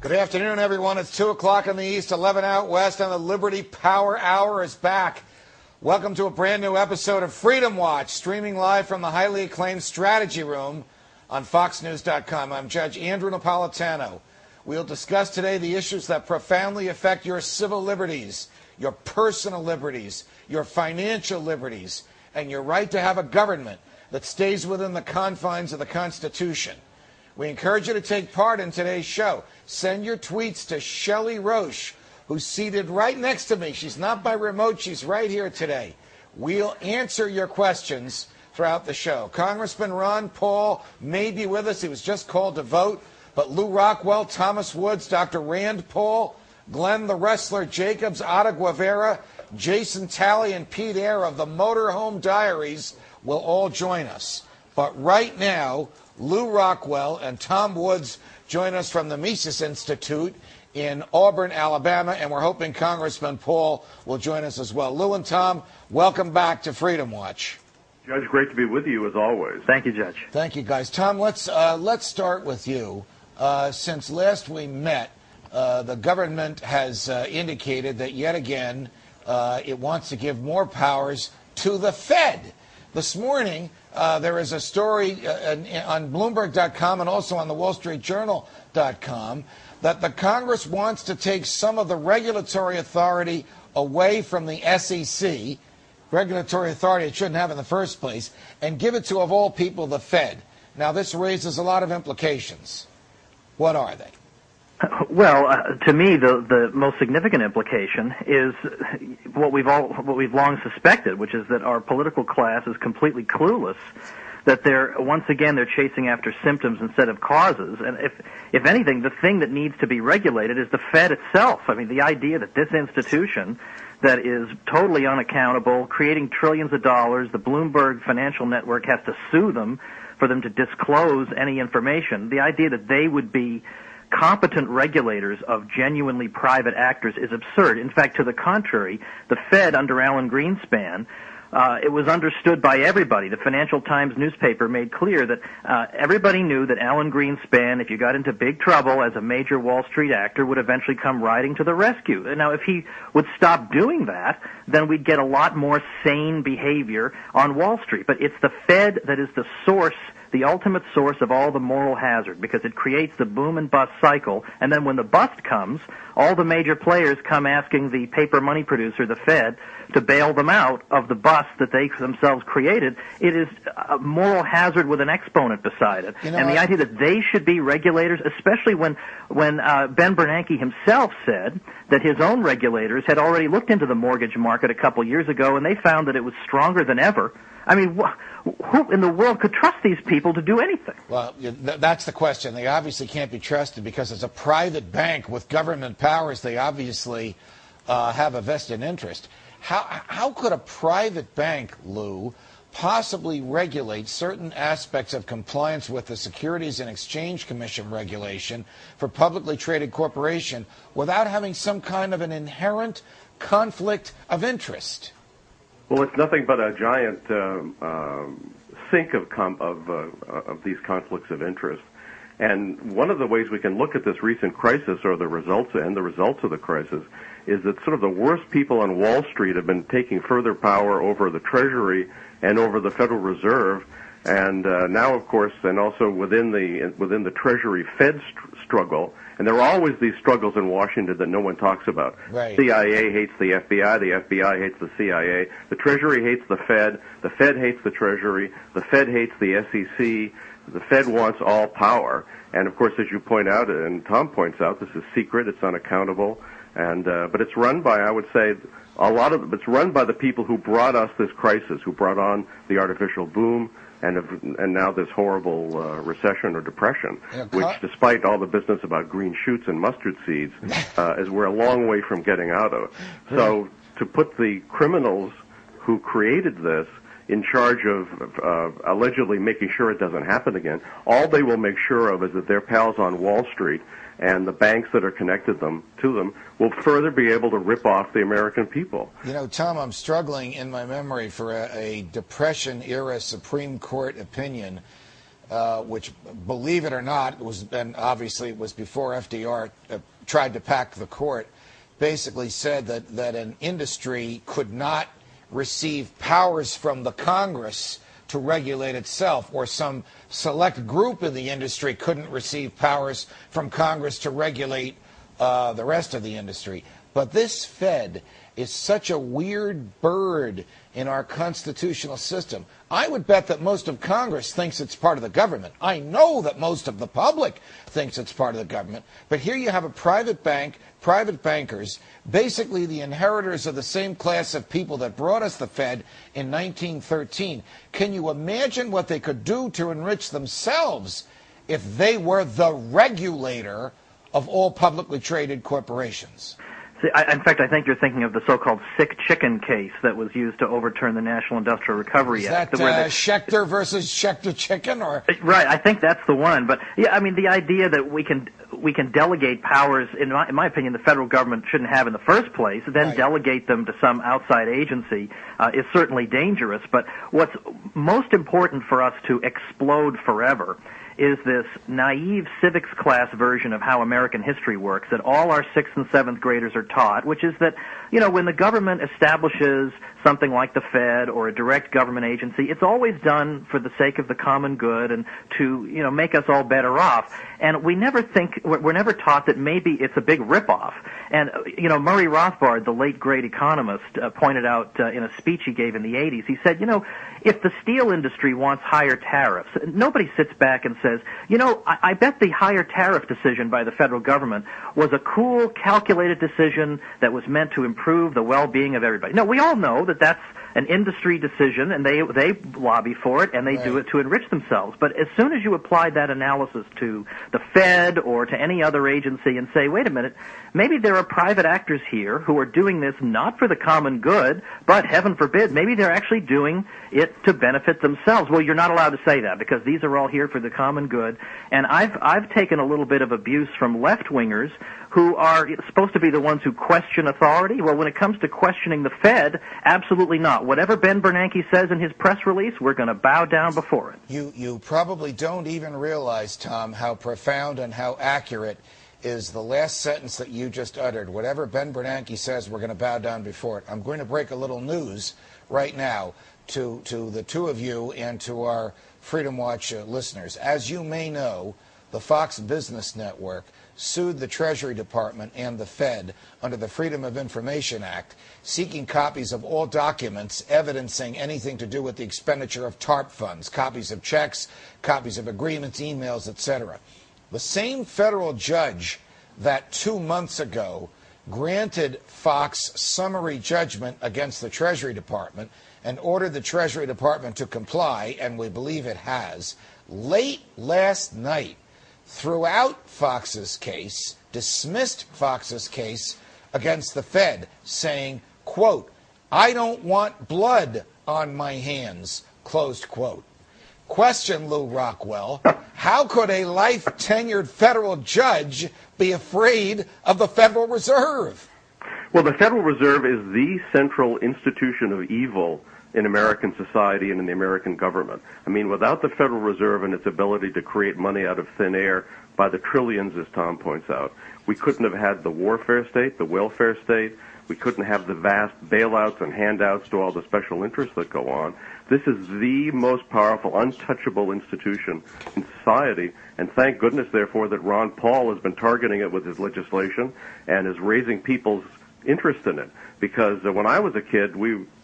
Good afternoon, everyone. It's 2 o'clock in the east, 11 out west, and the Liberty Power Hour is back. Welcome to a brand new episode of Freedom Watch, streaming live from the highly acclaimed Strategy Room on FoxNews.com. I'm Judge Andrew Napolitano. We'll discuss today the issues that profoundly affect your civil liberties, your personal liberties, your financial liberties, and your right to have a government that stays within the confines of the Constitution. We encourage you to take part in today's show. Send your tweets to Shelley Roche, who's seated right next to me. She's not by remote. She's right here today. We'll answer your questions throughout the show. Congressman Ron Paul may be with us. He was just called to vote. But Lew Rockwell, Thomas Woods, Dr. Rand Paul, Glenn the Wrestler Jacobs, Otto Guevara, Jason Talley, and Pete Eyre of the Motorhome Diaries will all join us. But right now, Lew Rockwell and Tom Woods join us from the Mises Institute in Auburn, Alabama, and we're hoping Congressman Paul will join us as well. Lew and Tom, welcome back to Freedom Watch. Judge, great to be with you as always. Thank you, Judge. Thank you, guys. Tom, let's start with you. Since last we met, the government has indicated that yet again it wants to give more powers to the Fed. This morning, there is a story on Bloomberg.com and also on the WallStreetJournal.com that the Congress wants to take some of the regulatory authority away from the SEC, regulatory authority it shouldn't have in the first place, and give it to, of all people, the Fed. Now, this raises a lot of implications. What are they? Well, to me, the most significant implication is what we've long suspected, which is that our political class is completely clueless. That they're chasing after symptoms instead of causes. And if anything, the thing that needs to be regulated is the Fed itself. I mean, the idea that this institution that is totally unaccountable, creating trillions of dollars, the Bloomberg financial network has to sue them for them to disclose any information. The idea that they would be competent regulators of genuinely private actors is absurd. In fact, to the contrary, the Fed under Alan Greenspan, it was understood by everybody. The Financial Times newspaper made clear that everybody knew that Alan Greenspan, if you got into big trouble as a major Wall Street actor, would eventually come riding to the rescue. Now, if he would stop doing that, then we'd get a lot more sane behavior on Wall Street. But it's the Fed that is the source, the ultimate source of all the moral hazard, because it creates the boom and bust cycle, and then when the bust comes, all the major players come asking the paper money producer, the Fed, to bail them out of the bust that they themselves created. It is a moral hazard with an exponent beside it. The idea that they should be regulators, especially when Ben Bernanke himself said that his own regulators had already looked into the mortgage market a couple years ago, and they found that it was stronger than ever. I mean, who in the world could trust these people to do anything? Well, that's the question. They obviously can't be trusted because it's a private bank with government powers. They obviously have a vested interest. How could a private bank, Lew, possibly regulate certain aspects of compliance with the Securities and Exchange Commission regulation for publicly traded corporation without having some kind of an inherent conflict of interest? Well, it's nothing but a giant sink of these conflicts of interest. And one of the ways we can look at this recent crisis or the results of the crisis is that sort of the worst people on Wall Street have been taking further power over the Treasury and over the Federal Reserve, and now, of course, and also within the Treasury-Fed struggle. And there are always these struggles in Washington that no one talks about. Right. CIA hates the FBI hates the CIA, the Treasury hates the Fed hates the Treasury, the Fed hates the SEC, the Fed wants all power. And, of course, as you point out, and Tom points out, this is secret, it's unaccountable, and but it's run by, I would say, it's run by the people who brought us this crisis, who brought on the artificial boom, and now this horrible recession or depression, which, despite all the business about green shoots and mustard seeds, is we're a long way from getting out of. So to put the criminals who created this in charge of allegedly making sure it doesn't happen again, all they will make sure of is that their pals on Wall Street and the banks that are connected to them will further be able to rip off the American people. You know, Tom, I'm struggling in my memory for a Depression-era Supreme Court opinion which, believe it or not, obviously it was before FDR tried to pack the court, basically said that an industry could not receive powers from the Congress to regulate itself, or some select group in the industry couldn't receive powers from Congress to regulate the rest of the industry. But this Fed is such a weird bird in our constitutional system. I would bet that most of Congress thinks it's part of the government. I know that most of the public thinks it's part of the government. But here you have a private bank, private bankers, basically the inheritors of the same class of people that brought us the Fed in 1913. Can you imagine what they could do to enrich themselves if they were the regulator of all publicly traded corporations? See, in fact, I think you're thinking of the so-called sick chicken case that was used to overturn the National Industrial Recovery Act. Is that Schechter versus Schechter chicken, or? Right, I think that's the one. But yeah, I mean, the idea that we can delegate powers, in my opinion, the federal government shouldn't have in the first place, then right. Delegate them to some outside agency is certainly dangerous. But what's most important for us to explode forever is this naive civics class version of how American history works that all our 6th and 7th graders are taught, which is that, you know, when the government establishes something like the Fed or a direct government agency, it's always done for the sake of the common good and to, you know, make us all better off. And we're never taught that maybe it's a big ripoff. And, you know, Murray Rothbard, the late great economist, pointed out in a speech he gave in the 80s, he said, you know, if the steel industry wants higher tariffs, nobody sits back and says, you know, I bet the higher tariff decision by the federal government was a cool, calculated decision that was meant to improve the well-being of everybody. No, we all know that that's an industry decision, and they lobby for it, and they do it to enrich themselves. But as soon as you apply that analysis to the Fed or to any other agency and say, wait a minute, maybe there are private actors here who are doing this not for the common good, but heaven forbid, maybe they're actually doing it to benefit themselves. Well, you're not allowed to say that because these are all here for the common good. And I've taken a little bit of abuse from left-wingers who are supposed to be the ones who question authority. Well, when it comes to questioning the Fed, absolutely not. Whatever Ben Bernanke says in his press release, we're going to bow down before it. You probably don't even realize, Tom, how profound and how accurate is the last sentence that you just uttered. Whatever Ben Bernanke says, we're going to bow down before it. I'm going to break a little news right now to the two of you and to our Freedom Watch listeners. As you may know, the Fox Business Network sued the Treasury Department and the Fed under the Freedom of Information Act, seeking copies of all documents evidencing anything to do with the expenditure of TARP funds, copies of checks, copies of agreements, emails, etc. The same federal judge that 2 months ago granted Fox summary judgment against the Treasury Department and ordered the Treasury Department to comply, and we believe it has, late last night threw out Fox's case, dismissed Fox's case against the Fed, saying, quote, I don't want blood on my hands, closed quote. Question, Lew Rockwell, how could a life-tenured federal judge be afraid of the Federal Reserve? Well, the Federal Reserve is the central institution of evil in American society and in the American government. I mean, without the Federal Reserve and its ability to create money out of thin air by the trillions, as Tom points out, we couldn't have had the warfare state, the welfare state. We couldn't have the vast bailouts and handouts to all the special interests that go on. This is the most powerful, untouchable institution in society, and thank goodness, therefore, that Ron Paul has been targeting it with his legislation and is raising people's interest in it. Because when I was a kid,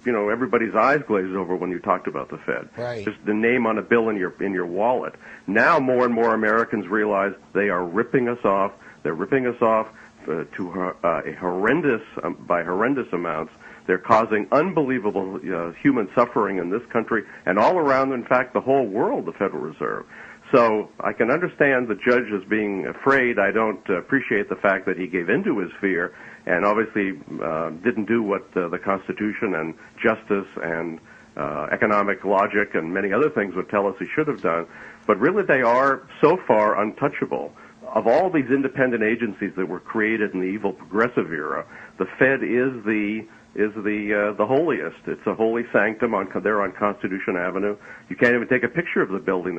everybody's eyes glazed over when you talked about the Fed. Right. Just the name on a bill in your wallet. Now more and more Americans realize they are ripping us off. They're ripping us off by horrendous amounts. They're causing unbelievable human suffering in this country and all around, in fact, the whole world, the Federal Reserve. So I can understand the judge as being afraid. I don't appreciate the fact that he gave into his fear and obviously didn't do what the Constitution and justice and economic logic and many other things would tell us he should have done. But really they are so far untouchable. Of all these independent agencies that were created in the evil progressive era, the Fed is the holiest. It's a holy sanctum there on Constitution Avenue. You can't even take a picture of the building